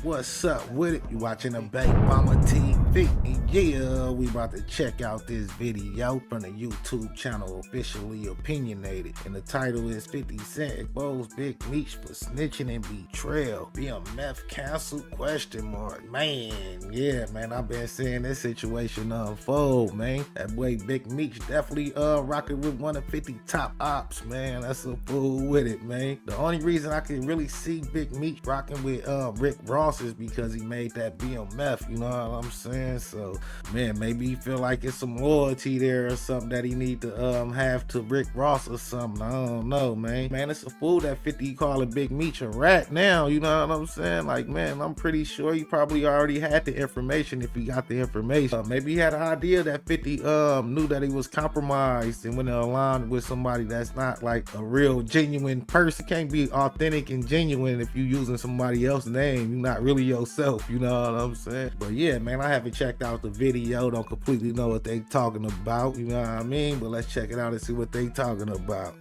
What's up with it? You watching the Big Mama TV? And yeah, we about to check out this video from the YouTube channel Officially Opinionated. And the title is 50 Cent Exposed Big Meech for Snitching and Betrayal. BMF canceled? Question mark. Man, yeah, man, I've been seeing this situation unfold, man. That boy Big Meech definitely rocking with one of 50 top ops, man. That's a fool with it, man. The only reason I can really see Big Meech rocking with Rick Ross is because he made that BMF, you know what I'm saying? So, man, maybe he feel like it's some loyalty there or something that he need to have to Rick Ross or something. I don't know, man. Man, it's a fool that 50 calling Big Meech a rat now, you know what I'm saying? Like, man, I'm pretty sure he probably already had the information if he got the information. Maybe he had an idea that 50 knew that he was compromised and went aligned with somebody that's not like a real genuine person. Can't be authentic and genuine if you using somebody else's name. You're not really yourself, you know what I'm saying? But yeah, man, I haven't checked out the video, don't completely know what they talking about, you know what I mean? But let's check it out and see what they talking about.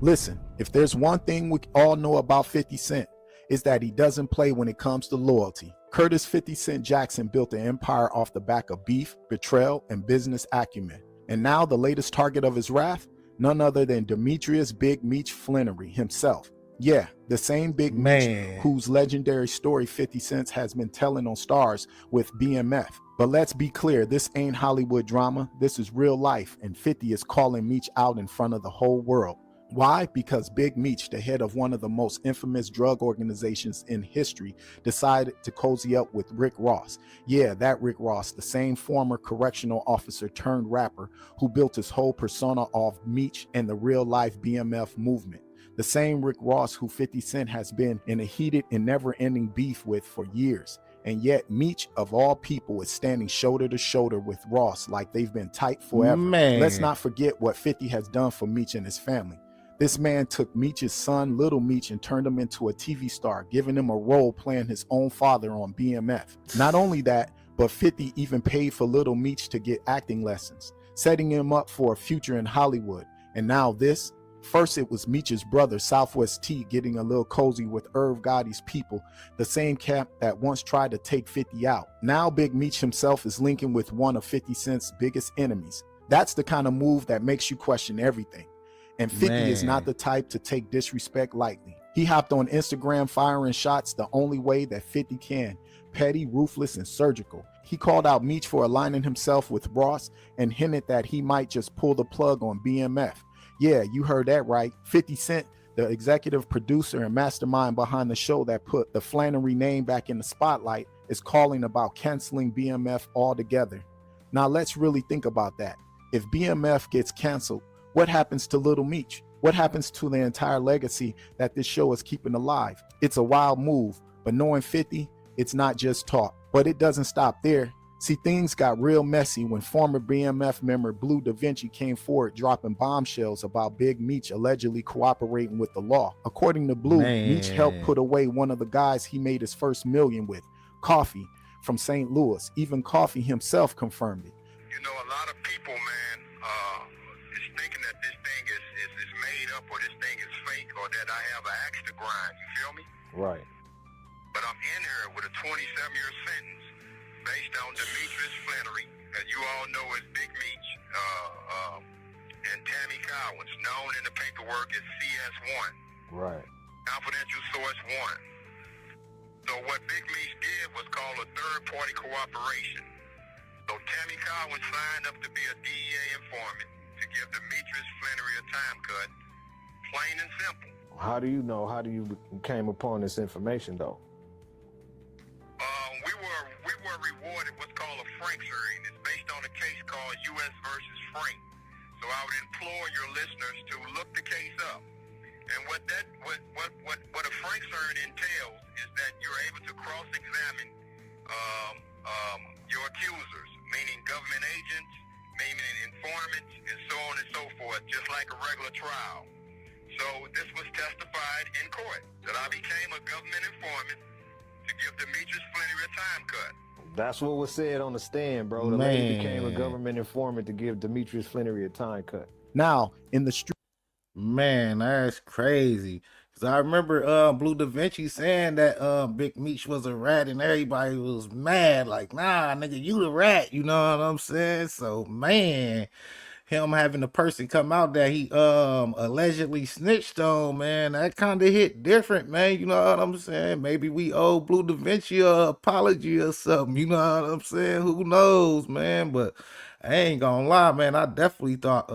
Listen, if there's one thing we all know about 50 Cent, is that he doesn't play when it comes to loyalty. Curtis 50 Cent Jackson built an empire off the back of beef, betrayal, and business acumen. And now the latest target of his wrath? None other than Demetrius Big Meech Flannery himself. Yeah, the same Big Meech whose legendary story 50 Cent has been telling on Stars with BMF. But let's be clear, this ain't Hollywood drama, this is real life, and 50 is calling Meech out in front of the whole world. Why? Because Big Meech, the head of one of the most infamous drug organizations in history, decided to cozy up with Rick Ross. Yeah, that Rick Ross, the same former correctional officer turned rapper who built his whole persona off Meech and the real-life BMF movement. The same Rick Ross who 50 Cent has been in a heated and never-ending beef with for years. And yet Meech, of all people, is standing shoulder to shoulder with Ross like they've been tight forever. Let's not forget what 50 has done for Meech and his family. This man took Meech's son, Little Meech, and turned him into a TV star, giving him a role playing his own father on BMF. Not only that, but 50 even paid for Little Meech to get acting lessons, setting him up for a future in Hollywood. And now this? First it was Meech's brother, Southwest T, getting a little cozy with Irv Gotti's people, the same camp that once tried to take 50 out. Now Big Meech himself is linking with one of 50 Cent's biggest enemies. That's the kind of move that makes you question everything. And 50 is not the type to take disrespect lightly. He hopped on Instagram firing shots the only way that 50 can. Petty, ruthless, and surgical. He called out Meech for aligning himself with Ross and hinted that he might just pull the plug on BMF. Yeah, you heard that right. 50 Cent, the executive producer and mastermind behind the show that put the Flannery name back in the spotlight, is calling about canceling BMF altogether. Now let's really think about that. If BMF gets canceled, what happens to Little Meech? What happens to the entire legacy that this show is keeping alive? It's a wild move, but knowing 50, it's not just talk. But it doesn't stop there. See, things got real messy when former BMF member Blue Da Vinci came forward dropping bombshells about Big Meech allegedly cooperating with the law. According to Blue, Meech helped put away one of the guys he made his first million with, Coffee, from St. Louis. Even Coffee himself confirmed it. You know, a lot of people, man, is thinking that this thing is made up or this thing is fake or that I have an axe to grind, you feel me? Right. But I'm in here with a 27-year sentence based on Demetrius Flannery, as you all know as Big Meech, and Tammy Cowens, known in the paperwork as CS1. Right. Confidential source 1. So what Big Meech did was call a third-party cooperation. So Tammy Cowens signed up to be a DEA informant to give Demetrius Flannery a time cut, plain and simple. How do you know? How do you came upon this information, though? We were rewarded what's called a Franks hearing. It's based on a case called U.S. versus Frank. So I would implore your listeners to look the case up. And what a Franks hearing entails is that you're able to cross-examine your accusers, meaning government agents, meaning informants, and so on and so forth, just like a regular trial. So this was testified in court, that I became a government informant to give Demetrius Flannery a time cut. That's what was said on the stand, bro. The lady became a government informant to give Demetrius Flannery a time cut. Now, in the street. Man, that's crazy. Cause I remember Blue Da Vinci saying that Big Meech was a rat and everybody was mad, like, nah, nigga, you the rat, you know what I'm saying? So man, him having the person come out that he allegedly snitched on, man, that kind of hit different, man. You know what I'm saying? Maybe we owe Blue Da Vinci a apology or something. You know what I'm saying? Who knows, man? But I ain't gonna lie, man. I definitely thought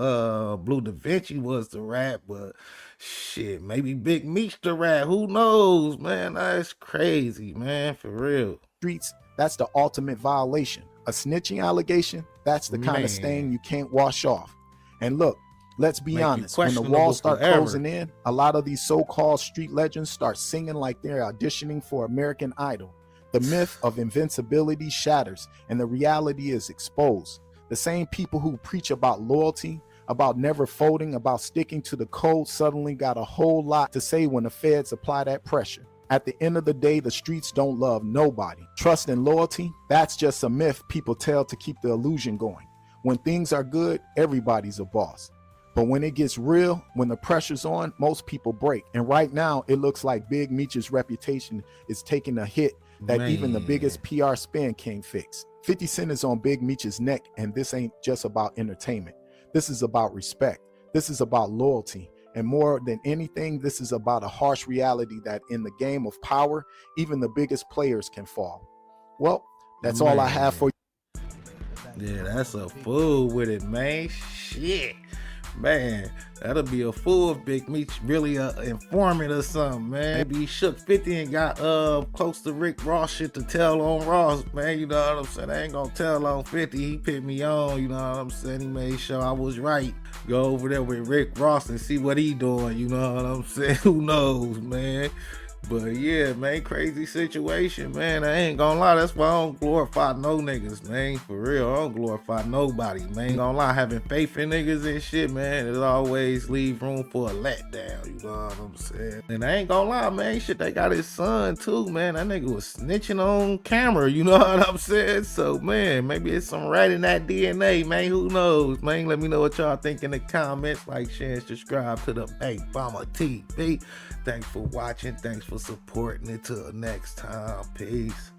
Blue Da Vinci was the rat, but shit, maybe Big Meech the rat. Who knows, man? That's crazy, man. For real. Streets, that's the ultimate violation. A snitching allegation, that's the kind of stain you can't wash off. And look, let's be honest, when the walls start closing in, a lot of these so-called street legends start singing like they're auditioning for American Idol. The myth of invincibility shatters and the reality is exposed. The same people who preach about loyalty, about never folding, about sticking to the code suddenly got a whole lot to say when the feds apply that pressure. At the end of the day, the streets don't love nobody. Trust and loyalty, that's just a myth people tell to keep the illusion going. When things are good, everybody's a boss. But when it gets real, when the pressure's on, most people break. And right now, it looks like Big Meech's reputation is taking a hit that even the biggest PR spin can't fix. 50 Cent is on Big Meech's neck, and this ain't just about entertainment. This is about respect. This is about loyalty. And more than anything, this is about a harsh reality that in the game of power, even the biggest players can fall. Well, that's all I have for you. Yeah, that's a fool with it, man. Shit. Man, that'll be a fool if Big Meech really informant or something, man. Maybe he shook 50 and got close to Rick Ross shit to tell on Ross, man. You know what I'm saying? I ain't gonna tell on 50. He put me on, you know what I'm saying? He made sure I was right. Go over there with Rick Ross and see what he doing, you know what I'm saying? Who knows, man? But yeah, man, crazy situation, man. I ain't gonna lie, that's why I don't glorify no niggas, man. For real, I don't glorify nobody, man. Ain't gonna lie, having faith in niggas and shit, man, it always leave room for a letdown, you know what I'm saying? And I ain't gonna lie, man, shit, they got his son too, man. That nigga was snitching on camera, you know what I'm saying? So, man, maybe it's some rat in that DNA, man. Who knows, man? Let me know what y'all think in the comments. Like, share, and subscribe to the Big Bomber TV. Thanks for watching. Thanks for supporting. Until next time. Peace.